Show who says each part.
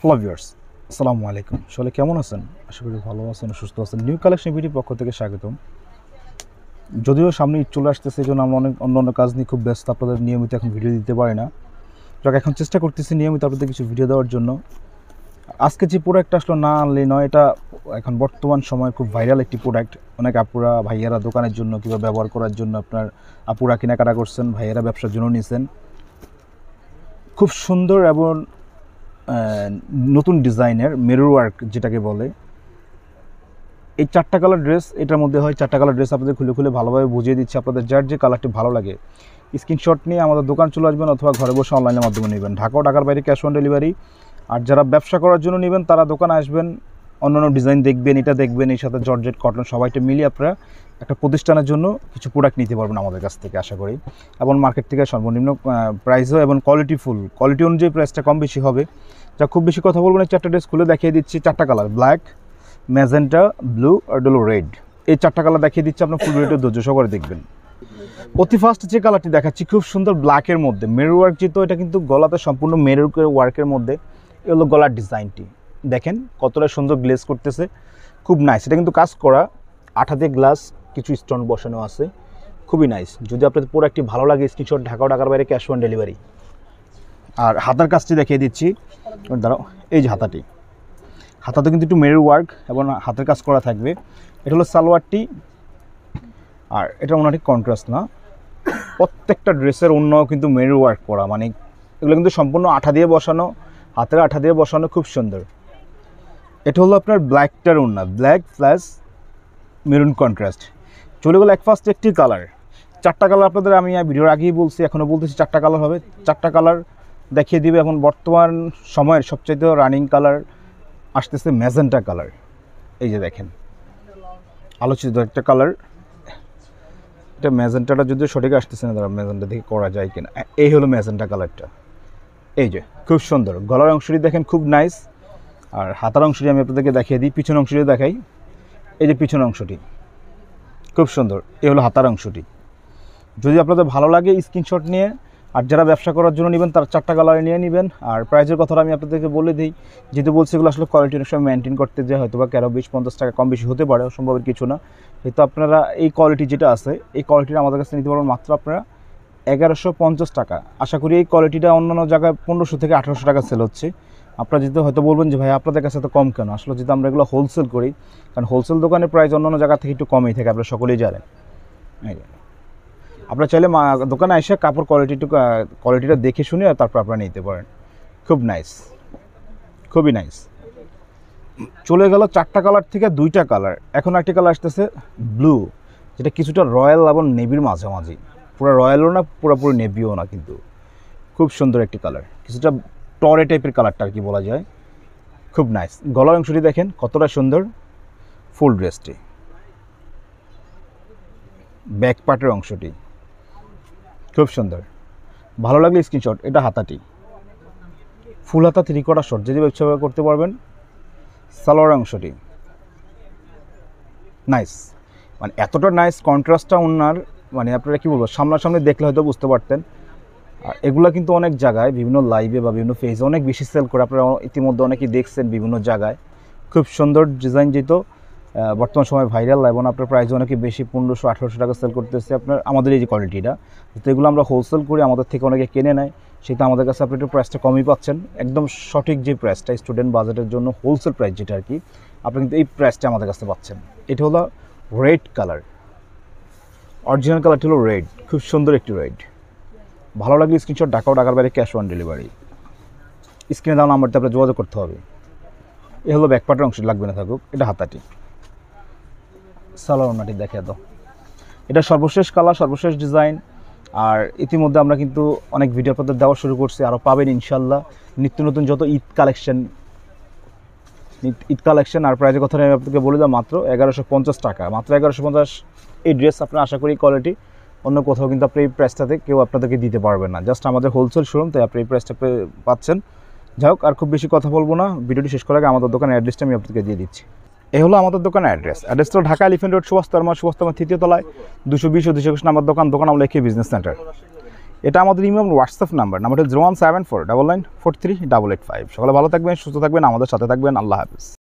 Speaker 1: Hello viewers, আসসালামু আলাইকুম। আসলে কেমন আছেন? আশা করি ভালো আছেন, সুস্থ আছেন। নিউ কালেকশন ভিডিওর পক্ষ থেকে স্বাগতম। যদিও সামনে ঈদ চলে আসতেছে, এই জন্য আমরা অনেক অন্য কাজ নিয়ে খুব ব্যস্ত, আপনাদের নিয়মিত এখন ভিডিও দিতে পারি না। যাক, এখন চেষ্টা করতেছি নিয়মিত আপনাদের কিছু ভিডিও দেওয়ার জন্য। আজকে যে প্রোডাক্টটা আসলে না আনলেই নয়, এটা এখন বর্তমান সময়ে খুব ভাইরাল একটি প্রোডাক্ট। অনেক আপুরা ভাইয়ারা দোকানের জন্য কিংবা ব্যবহার করার জন্য আপনার আপুরা কেনাকাটা করছেন, ভাইয়ারা ব্যবসার জন্য নিয়েছেন। খুব সুন্দর এবং নতুন ডিজাইনের মিরর ওয়ার্ক যেটাকে বলে, এই 4টা কালার ড্রেস এটার মধ্যে হয়। 4টা কালার ড্রেস আপনাদের খুলে খুলে ভালোভাবে বুঝিয়ে দিচ্ছি। আপনাদের যার যে কালারটি ভালো লাগে স্ক্রিনশট নিয়ে আমাদের দোকান চলে আসবেন, অথবা ঘরে বসে অনলাইনের মাধ্যমে নেবেন। ঢাকা ও ঢাকার বাইরে ক্যাশ অন ডেলিভারি। আর যারা ব্যবসা করার জন্য নেবেন তারা দোকানে আসবেন, অন্যান্য ডিজাইন দেখবেন, এটা দেখবেন, এই সাথে জর্জেট কটন সবাইটা মিলিয়ে আপনারা একটা প্রতিষ্ঠানের জন্য কিছু প্রোডাক্ট নিতে পারবেন আমাদের কাছ থেকে আশা করি। এবং মার্কেট থেকে সর্বনিম্ন প্রাইসও এবং কোয়ালিটি অনুযায়ী প্রাইসটা কম বেশি হবে। যা খুব বেশি কথা বলবো না, 4টা ড্রেস খুলে দেখিয়ে দিচ্ছি। 4টা কালার, ব্ল্যাক, ম্যাজেন্টা, ব্লু আর ডলো রেড। এই 4টা কালার দেখিয়ে দিচ্ছি, আপনার ফুল ভিডিওটা ধৈর্য সহকারে দেখবেন। অতি ফার্স্ট যে কালারটি দেখাচ্ছি খুব সুন্দর ব্ল্যাকের মধ্যে মিরর ওয়ার্ক, যেহেতু এটা কিন্তু গলাতে সম্পূর্ণ মিরর ওয়ার্কের মধ্যে। এ হলো গলার ডিজাইনটি, দেখেন কতটা সুন্দর গ্লেজ করতেছে, খুব নাইস। এটা কিন্তু কাজ করা, 8 দিয়ে গ্লাস, কিছু স্টোন বসানো আছে, খুবই নাইস। যদি আপনাদের পুরো একটি ভালো লাগে স্ক্রিনশট, ঢাকা ও ঢাকার বাইরে ক্যাশ অন ডেলিভারি। আর হাতার কাজটি দেখিয়ে দিচ্ছি, দাঁড়াও, এই যে হাতাতে কিন্তু একটু মিরর ওয়ার্ক এবং হাতের কাজ করা থাকবে। এটা হলো সালোয়ারটি, আর এটা ওনাটি কন্ট্রাস্ট না, প্রত্যেকটা ড্রেসের অন্যও কিন্তু মিরর ওয়ার্ক করা, মানে এগুলো কিন্তু সম্পূর্ণ 8 দিয়ে বসানো, হাতের 8 দিয়ে বসানো, খুব সুন্দর। এটা হলো আপনার ব্ল্যাকটার ওন্না, ব্ল্যাক প্লাস মেরুন কন্ট্রাস্ট। চলে গেল এক ফার্স্ট একটি কালার। 4টা কালার আপনাদের আমি ভিডিওর আগেই বলছি, এখনও বলতেছি 4টা কালার হবে। 4টা কালার দেখিয়ে দিবে। এখন বর্তমান সময়ের সবচাইতে রানিং কালার আসতেছে ম্যাজেন্টা কালার। এই যে দেখেন আলোচিত একটা কালার, এটা ম্যাজেন্টাটা যদিও সঠিক আসতেছে না, তারা ম্যাজেন্টা দেখে করা যায় কিনা। এই হলো ম্যাজেন্টা কালারটা, এই যে খুব সুন্দর। গলার অংশটি দেখেন খুব নাইস। আর হাতার অংশটি আমি আপনাদেরকে দেখিয়ে দিই, পিছন অংশটি দেখাই। এই যে পিছন অংশটি খুব সুন্দর, এই হলো হাতার অংশটি। যদি আপনাদের ভালো লাগে স্ক্রিনশট নিয়ে, আর যারা ব্যবসা করার জন্য নেবেন তারা 4টা কালারে নিয়ে নেবেন। আর প্রাইসের কথাটা আমি আপনাদেরকে বলে দিই, যেহেতু বলছি এগুলো আসলে কোয়ালিটি অনেক সময় মেনটেন করতে যায়, হয়তো বা 20-50 টাকা কম বেশি হতে পারে, অসম্ভবের কিছু না। কিন্তু আপনারা এই কোয়ালিটি যেটা আছে, এই কোয়ালিটিটা আমাদের কাছে নিতে পারবেন মাত্র আপনারা 1150 টাকা। আশা করি এই কোয়ালিটিটা অন্যান্য জায়গায় 1500 থেকে 1800 টাকা সেল হচ্ছে। আপনারা যেহেতু হয়তো বলবেন যে ভাই আপনাদের কাছে তো কম কেন, আসলে যেহেতু আমরা এগুলো হোলসেল করি, কারণ হোলসেল দোকানের প্রাইস অন্যান্য জায়গা থেকে একটু কমই থাকে, আপনারা সকলেই জানেন। আপনারা চাইলে দোকানে এসে কাপড় কোয়ালিটিটা দেখে শুনে তারপর আপনারা নিতে পারেন। খুব নাইস, খুবই নাইস। চলে গেল 4টা কালার থেকে 2টা কালার। এখন একটি কালার আসতেছে ব্লু, যেটা কিছুটা রয়্যাল এবং নেভির মাঝামাঝি, পুরো রয়্যালও না পুরোপুরি নেভিও না, কিন্তু খুব সুন্দর একটি কালার, কিছুটা টরে টাইপের কালারটা আর কি বলা যায়। খুব নাইস। গলার অংশটি দেখেন কতটা সুন্দর, ফুল ড্রেসটি, ব্যাক পার্টের অংশটি খুব সুন্দর। ভালো লাগলে স্ক্রিনশট। এটা হাতাটি, ফুল হাতা 3/4 শর্ট, যদি ব্যবসা করতে পারবেন। সালোয়ার অংশটি নাইস, মানে এতটা নাইস কন্ট্রাস্টটা ওনার, মানে আপনারা কী বলবো, সামনাসামনি দেখলে হয়তো বুঝতে পারতেন। আর এগুলো কিন্তু অনেক জায়গায় বিভিন্ন লাইভে বা বিভিন্ন ফেজে অনেক বেশি সেল করে, আপনারা ইতিমধ্যে অনেকেই দেখছেন বিভিন্ন জায়গায়। খুব সুন্দর ডিজাইন, যেহেতু বর্তমান সময় ভাইরাল এবং আপনার প্রাইস অনেকে বেশি 1500-1800 টাকা সেল করতেছে আপনার আমাদের এই যে কোয়ালিটিটা। তো এগুলো আমরা হোলসেল করি, আমাদের থেকে অনেকে কিনে নেয়, সেটা আমাদের কাছে আপনি একটু প্রাইসটা কমই পাচ্ছেন। একদম সঠিক যে প্রাইসটা স্টুডেন্ট বাজেটের জন্য হোলসেল প্রাইস যেটা আর কি, আপনি কিন্তু এই প্রাইসটা আমাদের কাছে পাচ্ছেন। এটা হলো রেড কালার, অরিজিনাল কালারটি হলো রেড, খুব সুন্দর একটি রেড। ভালো লাগলে স্ক্রিনশট, ঢাকা ও ঢাকার বাইরে ক্যাশ অন ডেলিভারি। স্ক্রিনে দেওয়া নাম্বারতে আপনার যোগাযোগ করতে হবে। এ হলো ব্যাকপার্টের অংশ, লাগবে না থাকুক। এটা হাতাটি, সালোয়ার ওন্নাটি দেখে দাও। এটা সর্বশেষ কালার, সর্বশেষ ডিজাইন। আর ইতিমধ্যে আমরা কিন্তু অনেক ভিডিও আপনাদের দেওয়া শুরু করছি, আরও পাবেন ইনশাল্লাহ। নিত্য নতুন যত ঈদ কালেকশন। আর প্রাইজের কথা আমি আপনাকে বলে দাও, মাত্র 1150 টাকা, মাত্র 1150। এই ড্রেস আপনার আশা করি কোয়ালিটি অন্য কোথাও কিন্তু আপনি এই প্রাইসটাতে কেউ আপনাদেরকে দিতে পারবেন না, জাস্ট আমাদের হোলসেল শোরুম, তাই আপনি এই প্রাইসটা পাচ্ছেন। যাই হোক, আর খুব বেশি কথা বলবো না, ভিডিওটি শেষ করার আগে আমাদের দোকানের অ্যাড্রেসটা আমি আপনাদেরকে দিয়ে দিচ্ছি। এই হলো আমাদের দোকানের অ্যাড্রেসটা ঢাকা এলিফ্যান্ট রোড, সুভাষ তার 220 ও 221 নাম্বার দোকান আমল লেখে বিজনেস সেন্টার। এটা আমাদের ইমো হোয়াটসঅ্যাপ নাম্বারটা 017499438885। সকালে ভালো থাকবেন, সুস্থ থাকবেন, আমাদের সাথে থাকবেন। আল্লাহ হাফেজ।